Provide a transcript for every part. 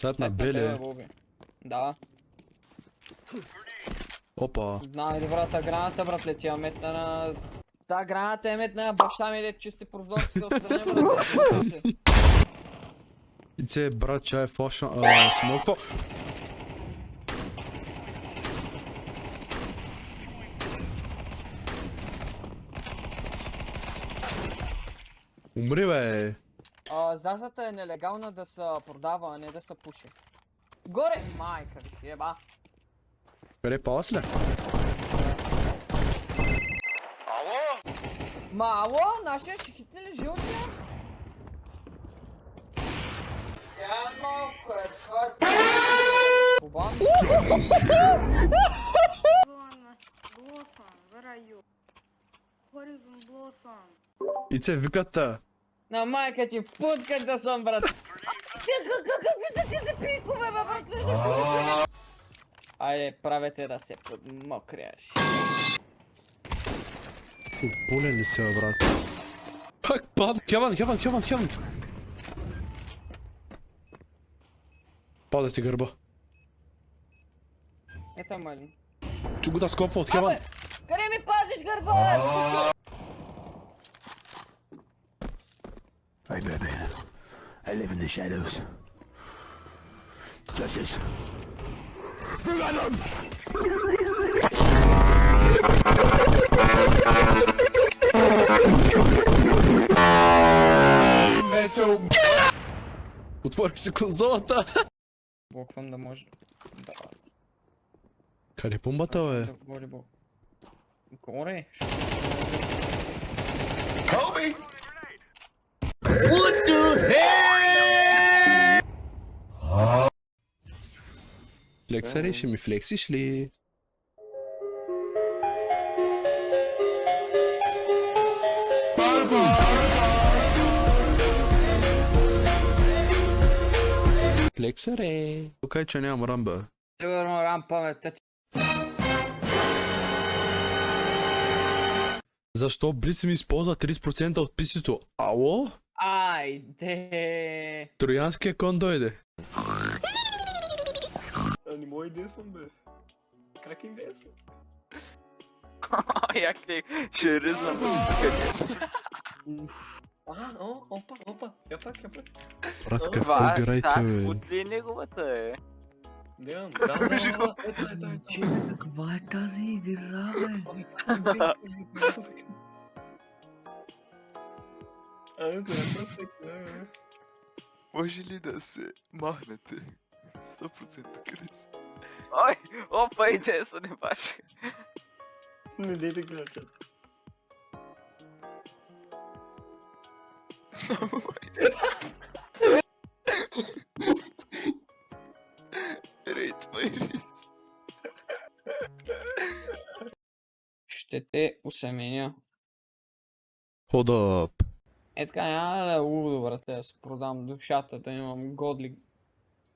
Sad na След тебе, беле. Боби. Да. Опа. Най-добрата граната, братле, ти я метна на... Та граната е метна на баща ми, де чисти прозорците отстрани, братле. И це брат, чай флашна... смоква. Умри, бе. Зазата е нелегална да се продава, а не да се пуши. Горе! Майка ви си еба. Къде палас ли? Ало, нашия ще хитне ли жълтия? Я малко е това. Бубан? Blossom, where are you? Horizon Blossom. И це виката. На майка ти путкать да съм, брат. Какви са тези пикове, бе, братле, защо? Айде, правете да се подмокряш. Болен ли си, брат? Как пад? Хеван. Пада ти гърба. Ето мали. Чу го да скопа от Хеван. Абе, къде ми пазиш гърба, бе, пичо? Hey baby, I live in the shadows. Justice. Отвори си конзолата. Блоквам да може. Да. Къде е бомбата, бе? Да говори Бог. Горе. Флексари, ще ми флексиш ли? Флексаре. Тук е, че нямам рамба. Сигурно рам паметта ти. Защо Блиц ми използва 30% от писито? Ало? Айде. Троянския кон дойде. Не мога и десвам, бе. Как им десвам? Jak ty się ryzam Опа. Я пак. Брат, какво Това играйте, так, бе? от ли неговата е? Нямам. Да. Че, каква е тази игра, бе? Може ли да се махнете? 100% Крис. Ой, опа, иде са не баш. Не дей да гледа чат. Рейт май рейт. Ще те усеменя. Hold up. Е така, няма да е лудо, брате, да си продам душата, да имам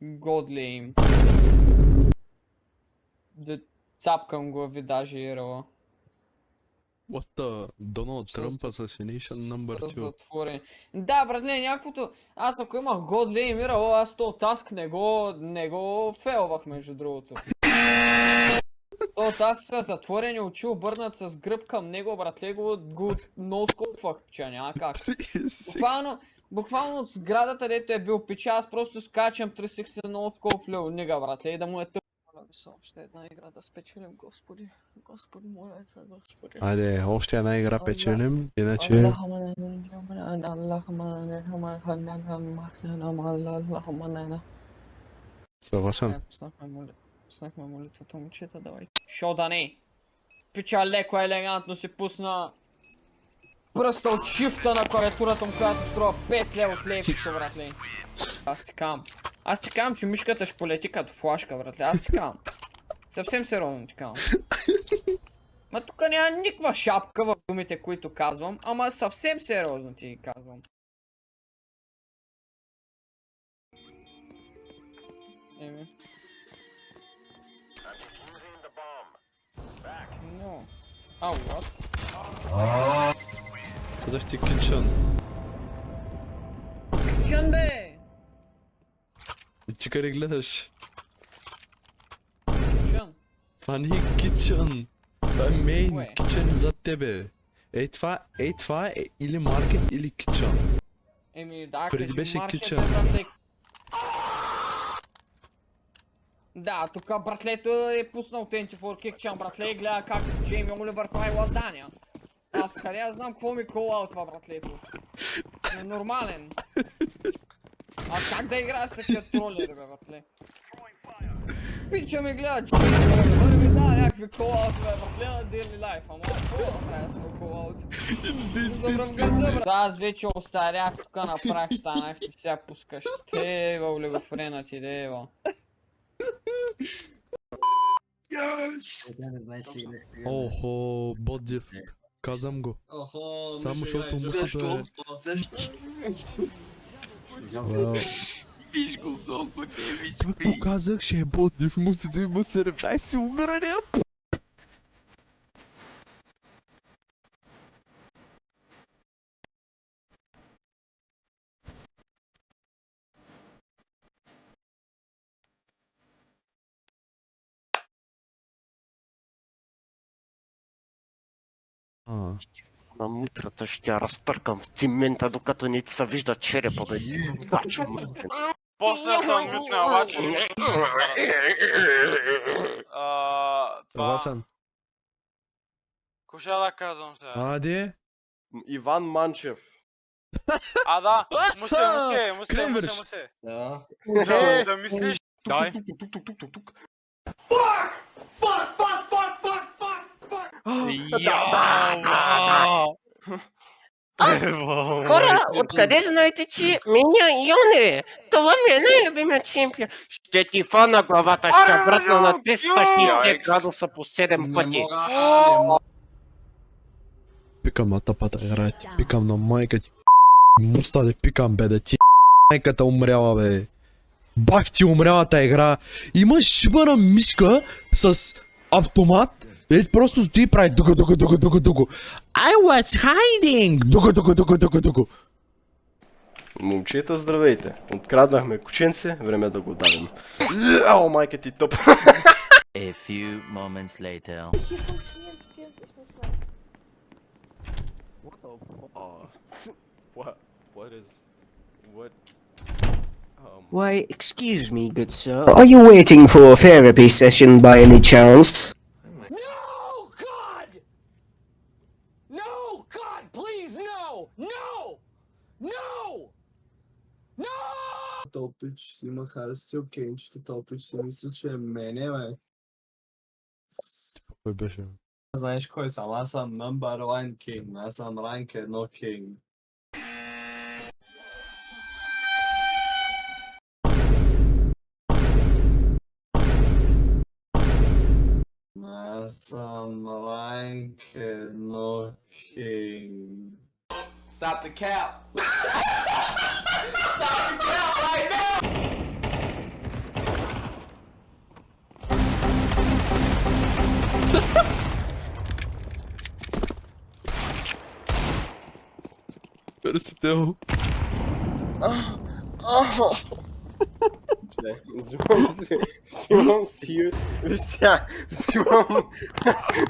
годли им. Да цапкам глави даже и ръла. What the? Donald Trump assassination number 2. Затворени. Да, братле, някаквото... Аз ако имах годли им и ръла, аз то таск не го фейлвах, между другото. То таск са затворени очи, обърнат с гръб към него, братле, го носкопвах, че няма как. Буквално от сградата, дето е бил пича, аз просто скачам 360 носкоп лео нига, братле, и да му е тъп. Моля ви се, още една игра да спечелим, господи. Господи, моля се, господи. Айде, още една игра печелим, иначе... Съгласен. Пуснахме молитвата, момчета, давай. Шо да не? Пича леко елегантно си пусна пръста от шифта на клавиатурата му, която струва 5 лева от левчето, братле. Аз ти кам, че мишката ще полети като флашка, братле, аз ти кам. Съвсем сериозно ти кам. Ма тук няма никаква шапка в думите, които казвам, ама съвсем сериозно ти ги казвам. Еми. No. What? Казах ти kitchen. Kitchen, бе! чекай, гледаш. Чън. Това не е кичън. Това е мейн Кое? кичън зад тебе. Ей това е или маркет, или кичън. Еми да, Преди кажи беше маркет, кичън. братле. Да, тук братлето е пуснал 24 Kitchen, братле, и гледа как Джейми Оливър прави лазаня. Аз къде аз знам какво ми кола това братлето. Ненормален. Аз как да играя с такива тролери, бе, братле? Пича ми гледа Джейми Оливър и ми дава някакви кола бе, братле, на Daily Life, ама какво да правя с много кола Да, аз вече остарях, тук направих, станах и сега пускаш. Тева, олигофрена ти, дева. Охо, Бодзев. Казвам го. Само защото мусата е... Виж го колко не виж. Показах, че е Бодзев, мусата има 17 умирания. На мутрата ще я разтъркам в цимента, докато не ти се вижда черепа, бе. Гачо мръсен. После съм мютна, обаче... Това Това... съм. Коша да казвам сега. Аде? Иван Манчев. Да, мусе. Кремвърш. Да мислиш... Дай. Хора, откъде знаете, че меня Йоне? Това ми е най-любимият чемпион. Ще ти фана главата, ще обратно на 360 градуса по 7 пъти. Пикам на тъпата игра ти, пикам на майка ти. Муста да пикам, бе, да ти майката умряла, бе. Бах ти умрялата игра. Имаш шибана мишка с автомат. И просто стои и прави дуго. I was hiding! Дуго. Момчета, здравейте. Откраднахме кученце, време да го дадем. Ау, майка ти тъп. A few moments later. Why, excuse me, good sir. Are you waiting for a therapy session by any chance? Топич си има харести окейнчета, Топич си мисля, че е мене, бе. Кой беше? Знаеш кой съм? Аз съм number one king. Аз съм ранк 1 king. Аз съм ранк 1 king. Stop the cap! Stop the cap right now! Персител.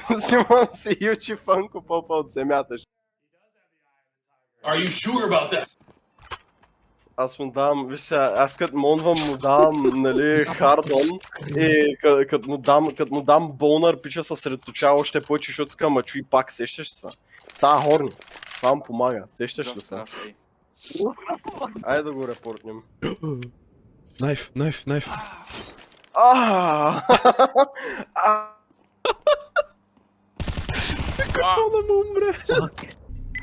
Взимам си Ючи Фънко Попа от земята. Are you sure about that? Аз му давам, виж сега, аз като монвам му давам, нали, хардон и като му дам бонър, пича се средоточава още повече, защото ска мачу и пак, сещаш се. Става хорни, това му помага, сещаш ли се? Айде да го репортнем. Найф. Какво да му умре?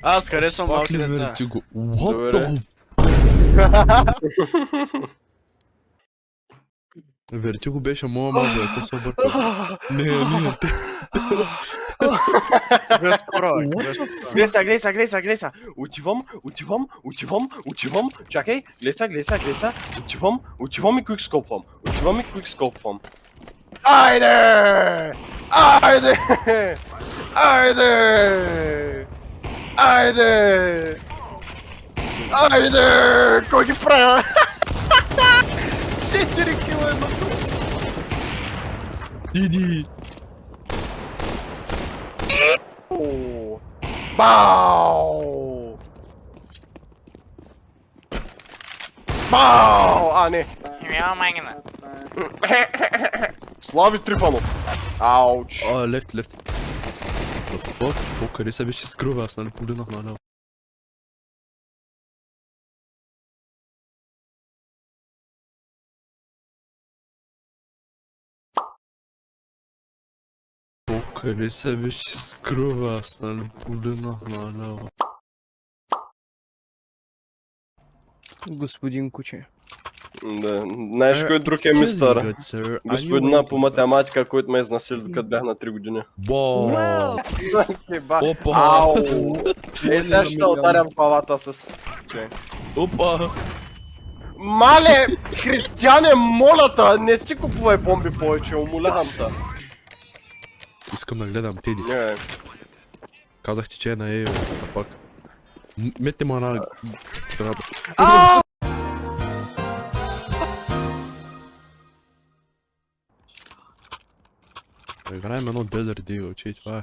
Аз харесвам малки деца. Вертиго. What the... Вертиго беше моя малко, ако се обърка. Не, те. Глеса. Отивам. Чакай, глеса. Отивам и квикскопвам. Айде! Кой ги правя? 4 Иди. О. Бау! Бау! А, не. Я магина. Слави Трифонов. Ауч. Left. The fuck? Wo къде се беше скрува? Аз нали погледнах наляво. Къде се беше скрува? Аз нали погледнах наляво. Господин Куче. Да. Знаеш кой друг е мистър? Господина по математика, който ме изнасили докато бях на 3 години. Wow. Опа. Ау! Сега ще ударям в главата с... Опа. Мале! Християне, моля те! Не си купувай бомби повече, умолявам те. Искам да гледам Теди. Не. Казах ти, че е на Ей, пак. Метте му една граната. Играем едно Desert Eagle, че и това е.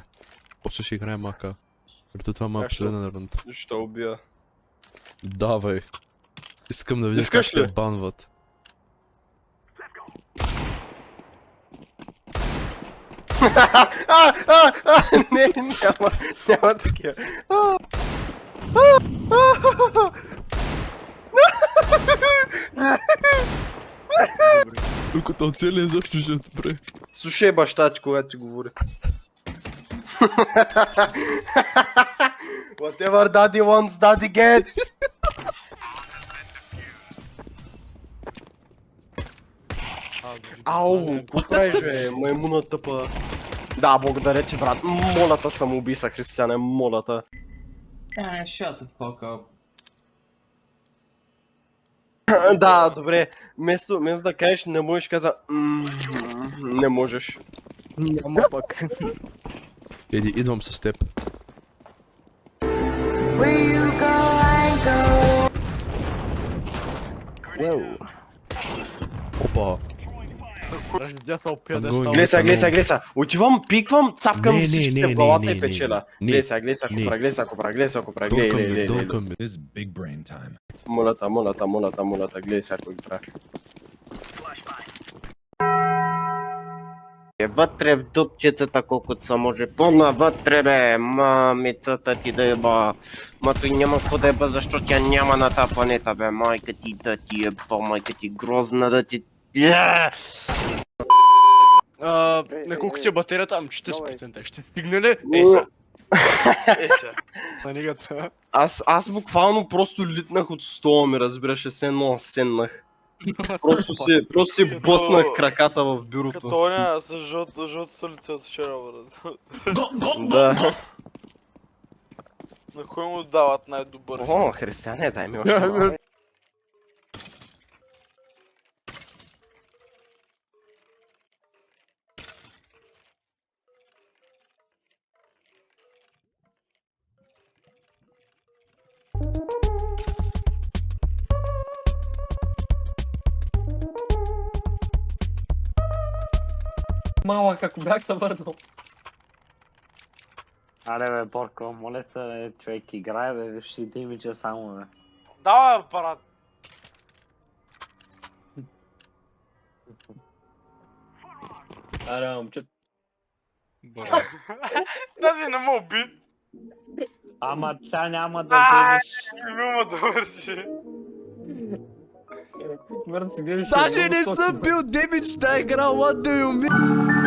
После ще играем АК. Ето това ма е последен раунд. Ще убия. Давай. Искам да видя как Искаш ли? те банват. Не, няма такива. Докато оцелия защо ще е добре. Слушай баща ти, когато ти говори. Whatever daddy wants, daddy gets. Ау, какво правиш, бе, маймуна тъпа. Да, благодаря ти, брат. Моля те, самоубийца, християне, моля те. Shut the fuck up. Да, добре. Вместо да кажеш не можеш, каза не можеш. Няма пък. Еди, идвам с теб. Опа. Гледай сега. Отивам, пиквам, цапкам Не, всичките не, в главата не, и печеля. не. Гледай сега, гледай сега, копра. Гледай. Дълкам ме. Моля те, гледай сега кой прави. Вътре в дупчицата колкото са може. По-навътре бе, мамицата ти да еба. Ма той няма какво да еба, защото тя няма на тази планета бе. Майка ти да ти еба, майка ти грозна да ти... На колко ти е батерията? Ами 40% ще стигне ли? Аз буквално просто литнах от стола ми, разбираш, се едно седнах. Просто си блъснах краката в бюрото. Като оня с жълтото лице от вчера, брат. Да. На кой му дават най-добър? О, християне, дай ми още малко. Малък, ако бях се върнал. Аре бе, Борко, моля се бе, човек играе бе, виж си имиджа само бе. Давай, брат. Аре, момче. Даже не ме уби. Ама тя няма да видиш. Не ми ма довърши. Мърт си гледаш. Даже не съм бил демидж в тази игра, what do you mean?